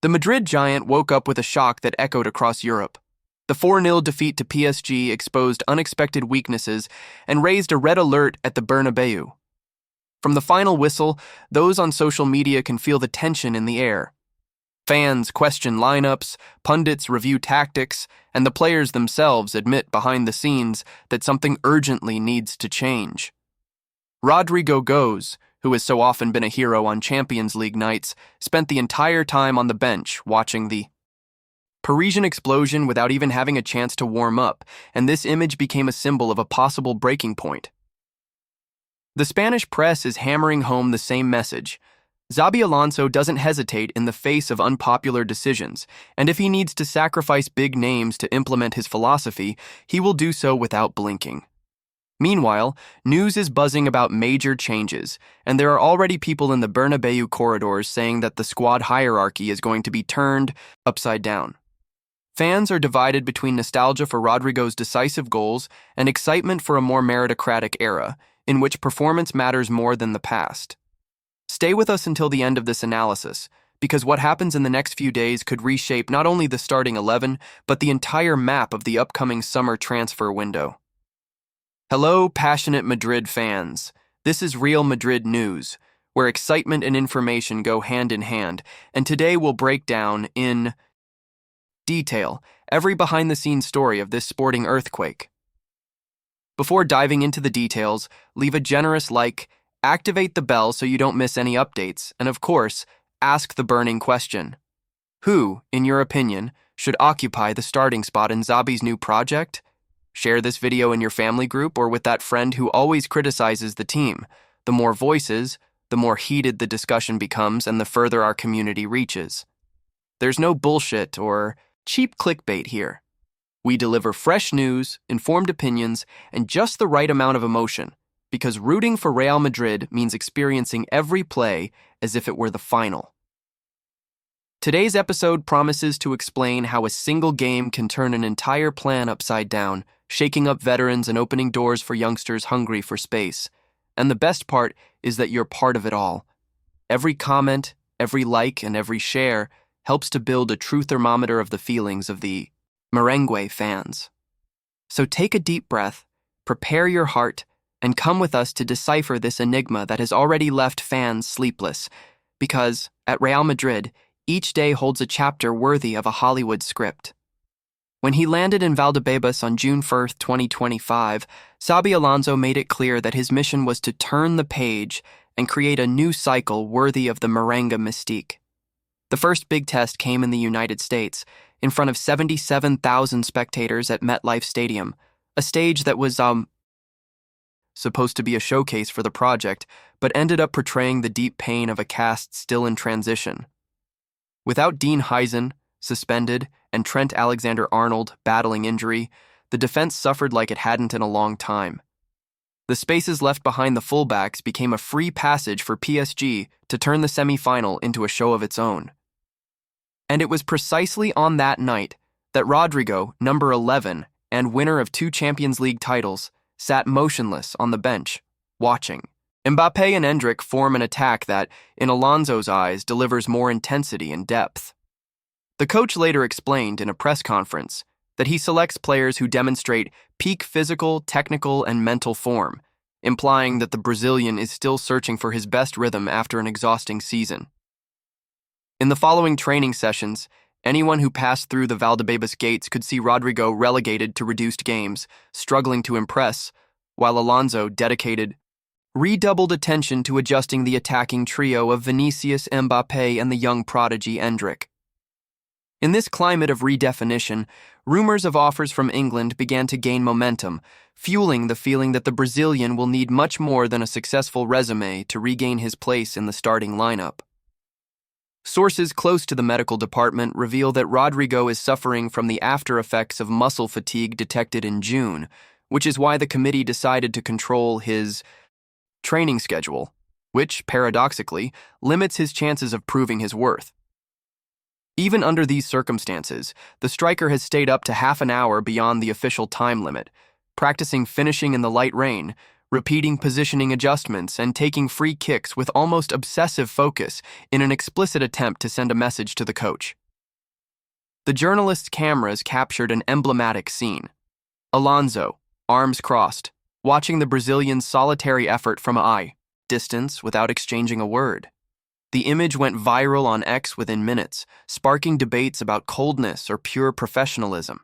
The Madrid giant woke up with a shock that echoed across Europe. The 4-0 defeat to PSG exposed unexpected weaknesses and raised a red alert at the Bernabeu. From the final whistle, those on social media can feel the tension in the air. Fans question lineups, pundits review tactics, and the players themselves admit behind the scenes that something urgently needs to change. Rodrigo Goes, who has so often been a hero on Champions League nights, spent the entire time on the bench watching the Parisian explosion without even having a chance to warm up, and this image became a symbol of a possible breaking point. The Spanish press is hammering home the same message. Xabi Alonso doesn't hesitate in the face of unpopular decisions, and if he needs to sacrifice big names to implement his philosophy, he will do so without blinking. Meanwhile, news is buzzing about major changes, and there are already people in the Bernabeu corridors saying that the squad hierarchy is going to be turned upside down. Fans are divided between nostalgia for Rodrigo's decisive goals and excitement for a more meritocratic era, in which performance matters more than the past. Stay with us until the end of this analysis, because what happens in the next few days could reshape not only the starting 11, but the entire map of the upcoming summer transfer window. Hello, passionate Madrid fans. This is Real Madrid News, where excitement and information go hand in hand, and today we'll break down in detail every behind-the-scenes story of this sporting earthquake. Before diving into the details, leave a generous like, activate the bell so you don't miss any updates, and of course, ask the burning question. Who, in your opinion, should occupy the starting spot in Xabi's new project? Share this video in your family group or with that friend who always criticizes the team. The more voices, the more heated the discussion becomes and the further our community reaches. There's no bullshit or cheap clickbait here. We deliver fresh news, informed opinions, and just the right amount of emotion, because rooting for Real Madrid means experiencing every play as if it were the final. Today's episode promises to explain how a single game can turn an entire plan upside down, shaking up veterans and opening doors for youngsters hungry for space. And the best part is that you're part of it all. Every comment, every like, and every share helps to build a true thermometer of the feelings of the merengue fans. So take a deep breath, prepare your heart, and come with us to decipher this enigma that has already left fans sleepless. Because, at Real Madrid, each day holds a chapter worthy of a Hollywood script. When he landed in Valdebebas on June 1st, 2025, Xabi Alonso made it clear that his mission was to turn the page and create a new cycle worthy of the merengue mystique. The first big test came in the United States, in front of 77,000 spectators at MetLife Stadium, a stage that was, supposed to be a showcase for the project, but ended up portraying the deep pain of a cast still in transition. Without Dean Heisen, suspended, and Trent Alexander-Arnold battling injury, the defense suffered like it hadn't in a long time. The spaces left behind the fullbacks became a free passage for PSG to turn the semi-final into a show of its own. And it was precisely on that night that Rodrigo, number 11, and winner of 2 Champions League titles, sat motionless on the bench, watching. Mbappé and Endrick form an attack that, in Alonso's eyes, delivers more intensity and depth. The coach later explained in a press conference that he selects players who demonstrate peak physical, technical, and mental form, implying that the Brazilian is still searching for his best rhythm after an exhausting season. In the following training sessions, anyone who passed through the Valdebebas gates could see Rodrigo relegated to reduced games, struggling to impress, while Alonso dedicated redoubled attention to adjusting the attacking trio of Vinicius, Mbappé, and the young prodigy Endrick. In this climate of redefinition, rumors of offers from England began to gain momentum, fueling the feeling that the Brazilian will need much more than a successful resume to regain his place in the starting lineup. Sources close to the medical department reveal that Rodrigo is suffering from the after effects of muscle fatigue detected in June, which is why the committee decided to control his training schedule, which, paradoxically, limits his chances of proving his worth. Even under these circumstances, the striker has stayed up to half an hour beyond the official time limit, practicing finishing in the light rain, repeating positioning adjustments and taking free kicks with almost obsessive focus in an explicit attempt to send a message to the coach. The journalists' cameras captured an emblematic scene. Alonso, arms crossed, watching the Brazilian's solitary effort from a distance without exchanging a word. The image went viral on X within minutes, sparking debates about coldness or pure professionalism.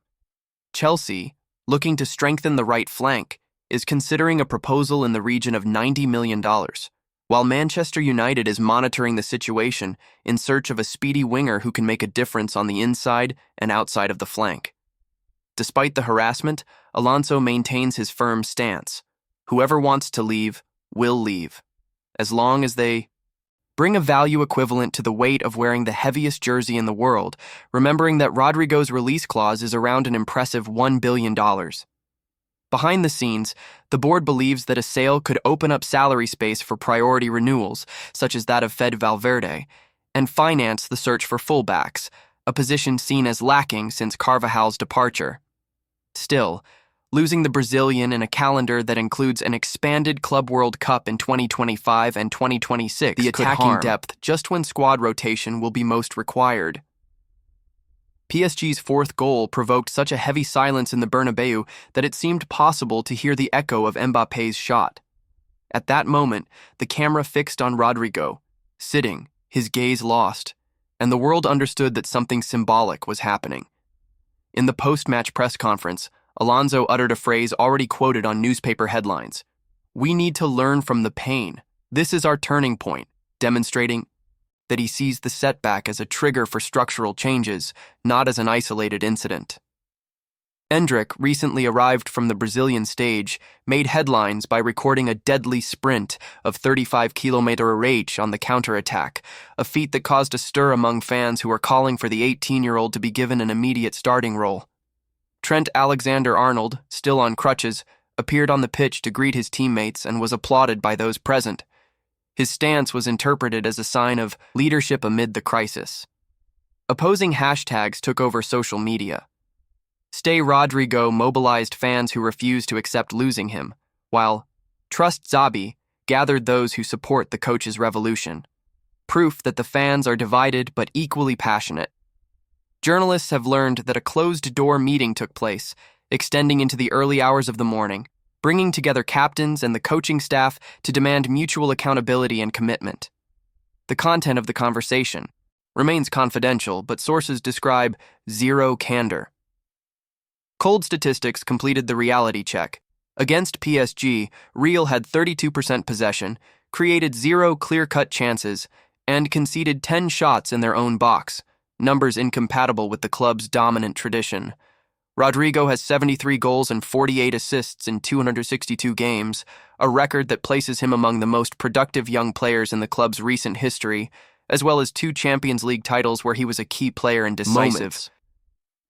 Chelsea, looking to strengthen the right flank, is considering a proposal in the region of $90 million, while Manchester United is monitoring the situation in search of a speedy winger who can make a difference on the inside and outside of the flank. Despite the harassment, Alonso maintains his firm stance. Whoever wants to leave will leave, as long as they bring a value equivalent to the weight of wearing the heaviest jersey in the world, remembering that Rodrigo's release clause is around an impressive $1 billion. Behind the scenes, the board believes that a sale could open up salary space for priority renewals, such as that of Fede Valverde, and finance the search for fullbacks, a position seen as lacking since Carvajal's departure. Still, losing the Brazilian in a calendar that includes an expanded Club World Cup in 2025 and 2026 the attacking depth just when squad rotation will be most required. PSG's fourth goal provoked such a heavy silence in the Bernabeu that it seemed possible to hear the echo of Mbappé's shot. At that moment, the camera fixed on Rodrigo, sitting, his gaze lost, and the world understood that something symbolic was happening. In the post-match press conference, Alonso uttered a phrase already quoted on newspaper headlines. "We need to learn from the pain. This is our turning point," demonstrating that he sees the setback as a trigger for structural changes, not as an isolated incident. Endrick, recently arrived from the Brazilian stage, made headlines by recording a deadly sprint of 35 km/h on the counterattack, a feat that caused a stir among fans who were calling for the 18-year-old to be given an immediate starting role. Trent Alexander-Arnold, still on crutches, appeared on the pitch to greet his teammates and was applauded by those present. His stance was interpreted as a sign of leadership amid the crisis. Opposing hashtags took over social media. Stay Rodrigo mobilized fans who refused to accept losing him, while Trust Xabi gathered those who support the coach's revolution. Proof that the fans are divided but equally passionate. Journalists have learned that a closed-door meeting took place, extending into the early hours of the morning, bringing together captains and the coaching staff to demand mutual accountability and commitment. The content of the conversation remains confidential, but sources describe zero candor. Cold statistics completed the reality check. Against PSG, Real had 32% possession, created 0 clear-cut chances, and conceded 10 shots in their own box, numbers incompatible with the club's dominant tradition. Rodrigo has 73 goals and 48 assists in 262 games, a record that places him among the most productive young players in the club's recent history, as well as 2 Champions League titles where he was a key player and decisive.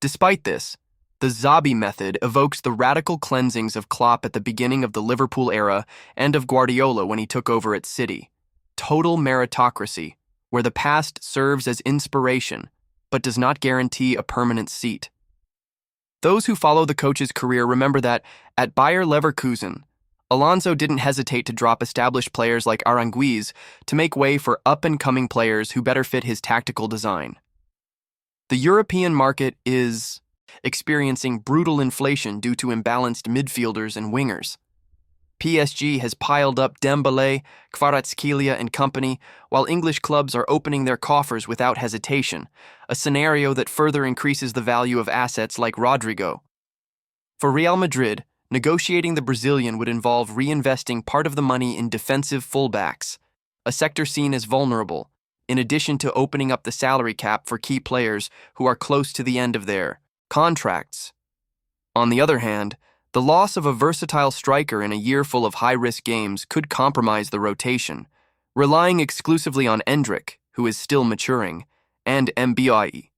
Despite this, the Xabi method evokes the radical cleansings of Klopp at the beginning of the Liverpool era and of Guardiola when he took over at City. Total meritocracy, where the past serves as inspiration, but does not guarantee a permanent seat. Those who follow the coach's career remember that, at Bayer Leverkusen, Alonso didn't hesitate to drop established players like Aranguiz to make way for up-and-coming players who better fit his tactical design. The European market is experiencing brutal inflation due to imbalanced midfielders and wingers. PSG has piled up Dembélé, Kvaratskhelia and company, while English clubs are opening their coffers without hesitation, a scenario that further increases the value of assets like Rodrigo. For Real Madrid, negotiating the Brazilian would involve reinvesting part of the money in defensive fullbacks, a sector seen as vulnerable, in addition to opening up the salary cap for key players who are close to the end of their contracts. On the other hand, the loss of a versatile striker in a year full of high-risk games could compromise the rotation, relying exclusively on Endrick, who is still maturing, and Mbappé,